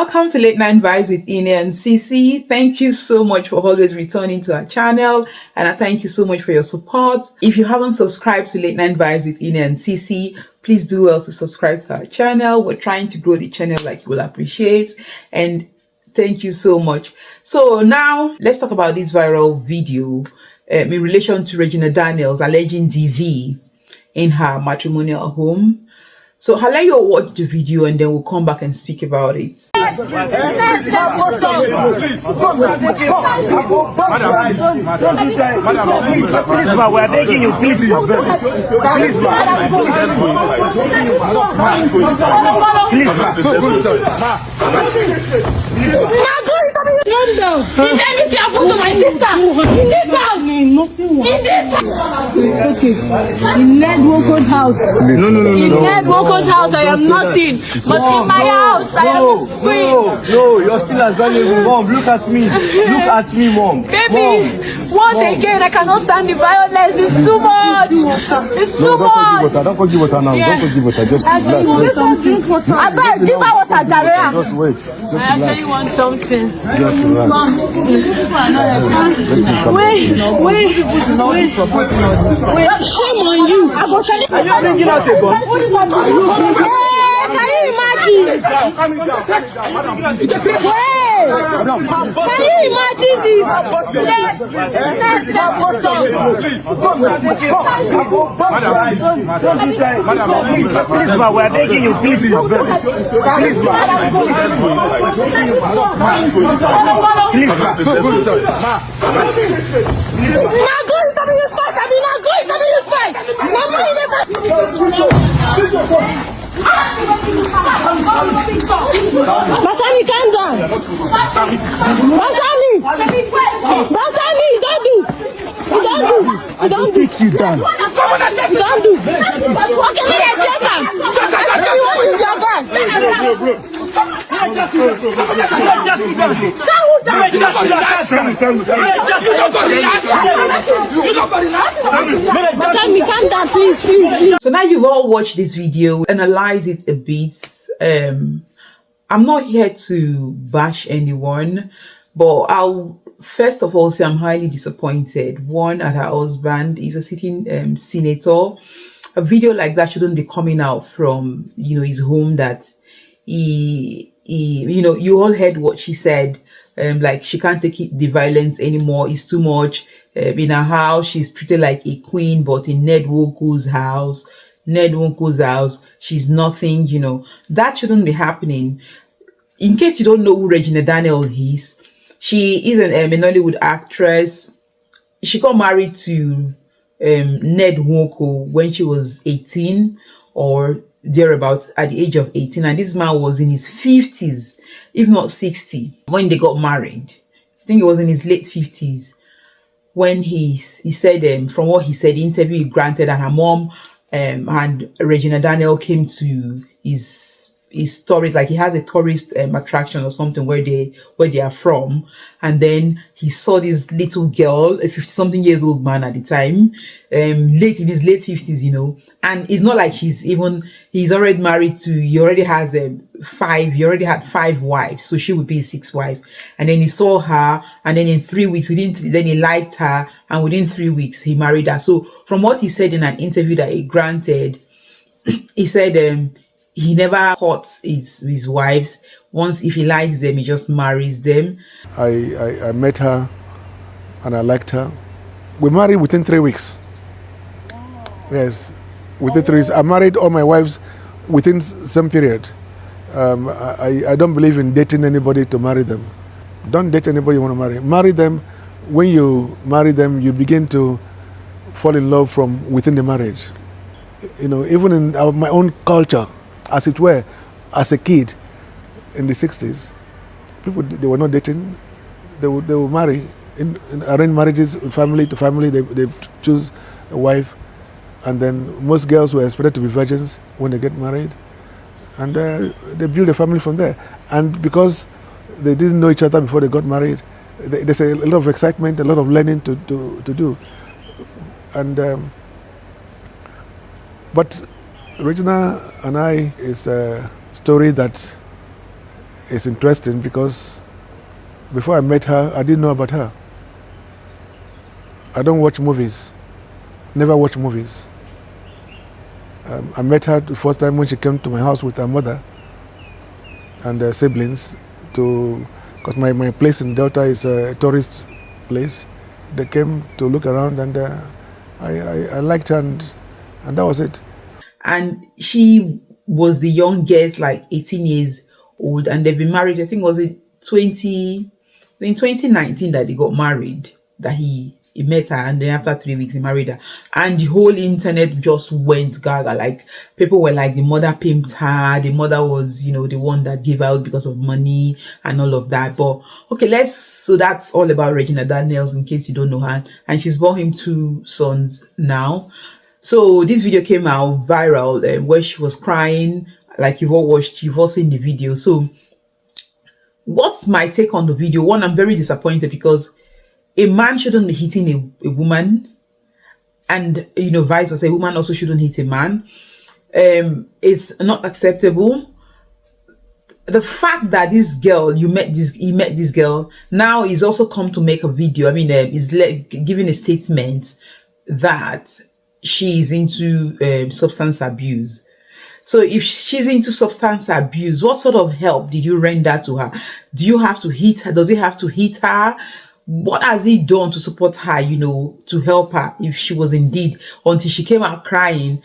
Welcome to Late Night Vibes with Ine and Cece. Thank you so much for always returning to our channel, and I thank you so much for your support. If you haven't subscribed to Late Night Vibes with Ine and Cece, please do well to subscribe to our channel. We're trying to grow the channel like you will appreciate, and thank you so much. So now let's talk about this viral video in relation to Regina Daniels alleging DV in her matrimonial home. So I'll let you all watch the video and then we'll come back and speak about it. Madam, we are begging you, please. Calm down. Is anything happened to my sister? In this house? Nothing. In this house? Okay. In Ned Nwoko's house. No. In Ned Nwoko's house, I am nothing. But in my house, I am free. No, you're still as valuable. Mom, look at me. Look at me, Mom. Baby, once again, I cannot stand the violence. It's too much. It's too much. Don't go give water now. Don't go give water. Just relax. Drink water. I bet give her water, Jarea. Just wait. I actually want something. Just relax. Wait. Shame on you. I go tell you. Are you bringing out a gun? Can you imagine? Wait! Can you imagine this? Please, we are begging you, please. Basani, calm down. Basani, don't do. Don't do. You down. Don't do. Okay, let me check him. You want to use your gun? Basani, calm down, please. So now you've all watched this video, analyze it a bit. I'm not here to bash anyone, but I'll first of all say I'm highly disappointed. One, at her husband. He's a sitting senator. A video like that shouldn't be coming out from, his home. That you all heard what she said. Like she can't take the violence anymore. It's too much. In her house, she's treated like a queen, but in Ned Nwoko's house, she's nothing. That shouldn't be happening. In case you don't know who Regina Daniels is, she is an Nollywood actress. She got married to Ned Nwoko when she was 18 or thereabouts, at the age of 18, and this man was in his 50s, if not 60, when they got married. I think it was in his late 50s when he said, from what he said, the interview he granted, and her mom and Regina Daniel came to his stories, like he has a tourist attraction or something where they are from, and then he saw this little girl, a 50-something years old man at the time, late in his late 50s, and it's not like he's already married to, he already had 5 wives, so she would be his 6th wife, and then he saw her, and then in 3 weeks, then he liked her, and within 3 weeks he married her. So from what he said in an interview that he granted, he said he never courts his wives. Once, if he likes them, he just marries them. I met her and I liked her. We married within 3 weeks. Yes, within 3 weeks. I married all my wives within some period. I don't believe in dating anybody to marry them. Don't date anybody you want to marry. Marry them. When you marry them, you begin to fall in love from within the marriage. Even in my own culture, as it were, as a kid in the 60s, people, they were not dating. They would marry in arranged marriages, family to family. They choose a wife, and then most girls were expected to be virgins when they get married, and they build a family from there. And because they didn't know each other before they got married, there's a lot of excitement, a lot of learning to do, and but Regina and I is a story that It's interesting because before I met her, I didn't know about her. I don't watch movies, never watch movies. I met her the first time when she came to my house with her mother and her siblings because my place in Delta is a tourist place. They came to look around and I liked her and that was it. And she was the youngest, like 18 years old, and they've been married. I think was it in 2019 that they got married, that he met her, and then after 3 weeks he married her, and the whole internet just went gaga. Like, people were like, the mother pimped her, the mother was, the one that gave out because of money and all of that. But okay, so that's all about Regina Daniels, in case you don't know her, and she's born him 2 sons now. So this video came out viral where she was crying, like you've all seen the video. So what's my take on the video? One, I'm very disappointed because a man shouldn't be hitting a woman, and vice versa, a woman also shouldn't hit a man. It's not acceptable. The fact that this girl, he met this girl, now he's also come to make a video. I mean, he's giving a statement that she's into substance abuse. So if she's into substance abuse, what sort of help did you render to her? Do you have to hit her? Does he have to hit her? What has he done to support her, to help her if she was indeed, until she came out crying,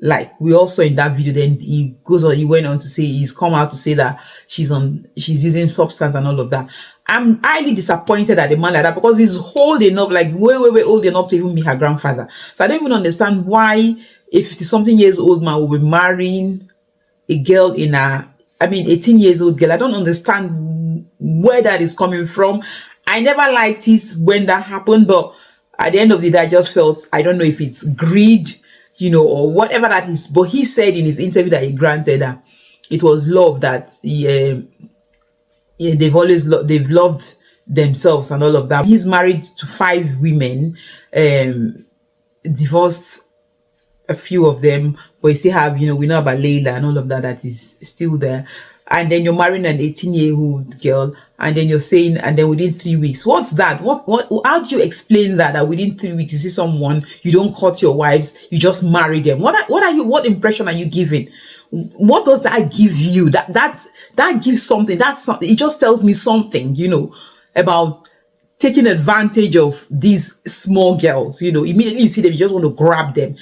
like we also in that video? Then he went on to say, he's come out to say that she's using substance and all of that. I'm highly disappointed at a man like that, because he's old enough, like way old enough to even be her grandfather. So I don't even understand why a 50-something years old man will be marrying a girl 18 years old girl. I don't understand where that is coming from. I never liked it when that happened, but at the end of the day, I just felt, I don't know if it's greed, or whatever that is. But he said in his interview that he granted that it was love, that they've loved themselves and all of that. He's married to 5 women, divorced a few of them, but you still have, we know about Layla and all of that is still there. And then you're marrying an 18-year-old girl, and then you're saying, and then within 3 weeks, what's that? How do you explain that within 3 weeks you see someone, you don't cut your wives, you just marry them? What impression are you giving? What does that give you? That gives something. That's something. It just tells me something, about taking advantage of these small girls. Immediately you see them, you just want to grab them.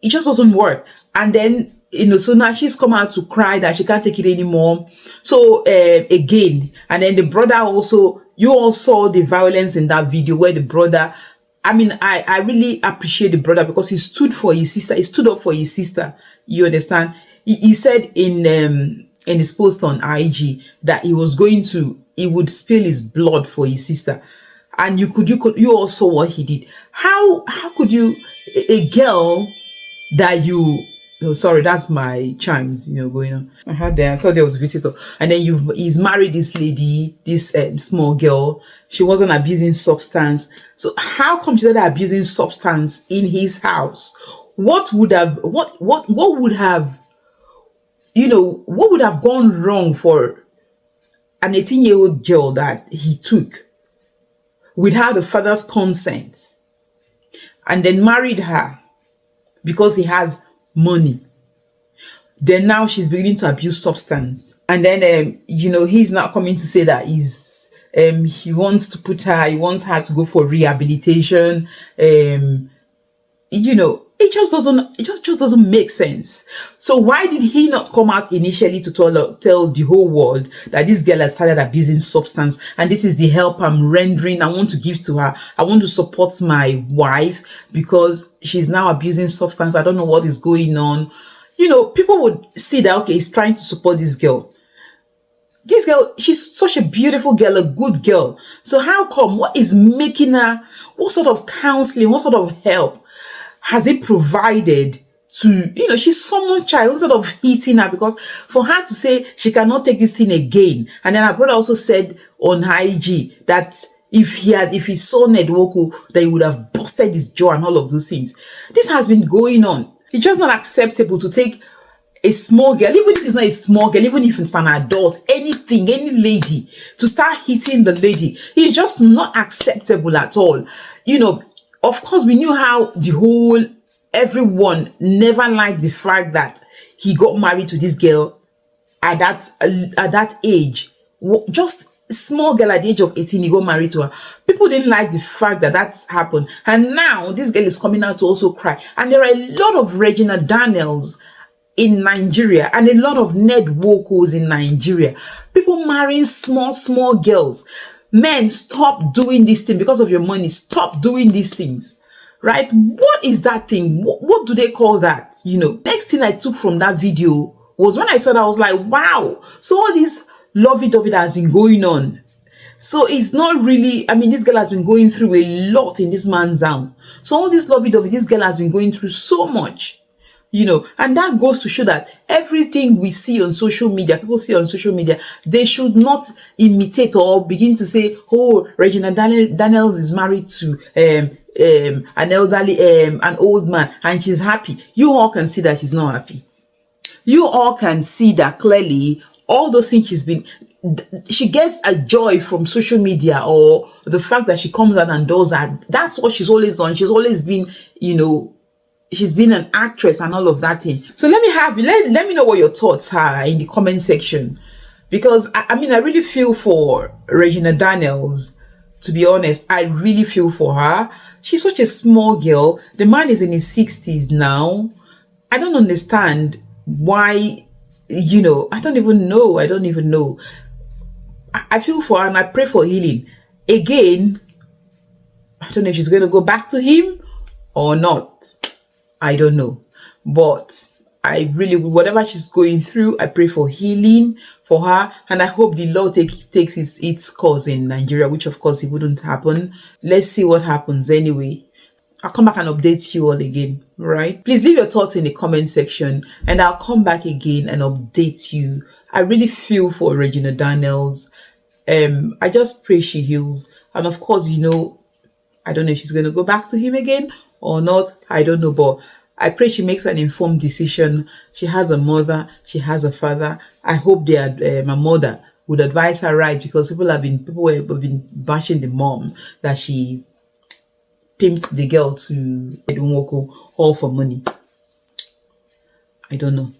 It just doesn't work. And then, so now she's come out to cry that she can't take it anymore. So again, and then the brother also, you all saw the violence in that video where the brother, I really appreciate the brother, because he stood for his sister. He stood up for his sister. You understand? He said in his post on IG that he would spill his blood for his sister. And you all saw what he did. How could you, a girl that oh, sorry, that's my chimes, going on. I thought there was a visitor. And then he's married this lady, this small girl. She wasn't abusing substance. So how come she started abusing substance in his house? What would have gone wrong for an 18-year-old girl that he took without the father's consent, and then married her because he has money? Then now she's beginning to abuse substance, and then he's not coming to say that he wants her to go for rehabilitation. It just doesn't make sense. So why did he not come out initially to tell the whole world that this girl has started abusing substance, and this is the help I'm rendering, I want to give to her, I want to support my wife because she's now abusing substance, I don't know what is going on. People would see that, okay, he's trying to support this girl. This girl, she's such a beautiful girl, a good girl. So how come, what is making her, what sort of counseling, what sort of help has it provided to, she's someone's child, instead of hitting her? Because for her to say she cannot take this thing again. And then her brother also said on IG that if he saw Ned Nwoko, that he would have busted his jaw and all of those things. This has been going on. It's just not acceptable to take a small girl, even if it's not a small girl, even if it's an adult, anything, any lady, to start hitting the lady, it's just not acceptable at all. You know, of course, we knew how everyone never liked the fact that he got married to this girl at that age. Just a small girl at the age of 18, he got married to her. People didn't like the fact that that happened. And now this girl is coming out to also cry. And there are a lot of Regina Daniels in Nigeria and a lot of Ned Nwokos in Nigeria. People marrying small girls. Men, stop doing this thing because of your money. Stop doing these things. Right? What is that thing? What do they call that? You know, next thing I took from that video was when I saw that, I was like, wow. So all this lovey-dovey that has been going on. So it's not really, I mean, this girl has been going through a lot in this man's house. So all this lovey-dovey, this girl has been going through so much. You know, and that goes to show that everything we see on social media, people see on social media, they should not imitate or begin to say, oh, Regina Daniels is married to an old man and she's happy. You all can see that she's not happy. You all can see that clearly all those things she gets a joy from social media, or the fact that she comes out and does that. That's what she's always done. She's always been, you know, she's been an actress and all of that thing. So let me know what your thoughts are in the comment section, because I mean, I really feel for Regina Daniels. To be honest, I really feel for her. She's such a small girl. The man is in his 60s now. I don't understand why, you know, I don't even know. I feel for her and I pray for healing. Again, I don't know if she's going to go back to him or not. I don't know, but I really, whatever she's going through, I pray for healing for her, and I hope the law takes its course in Nigeria, which of course it wouldn't happen. Let's see what happens anyway. I'll come back and update you all again, right? Please leave your thoughts in the comment section, and I'll come back again and update you. I really feel for Regina Daniels. I just pray she heals, and of course, you know, I don't know if she's going to go back to him again or not. I don't know, but I pray she makes an informed decision. She has a mother, she has a father. I hope my mother would advise her right, because people have been bashing the mom that she pimped the girl to Ned Nwoko all for money. I don't know.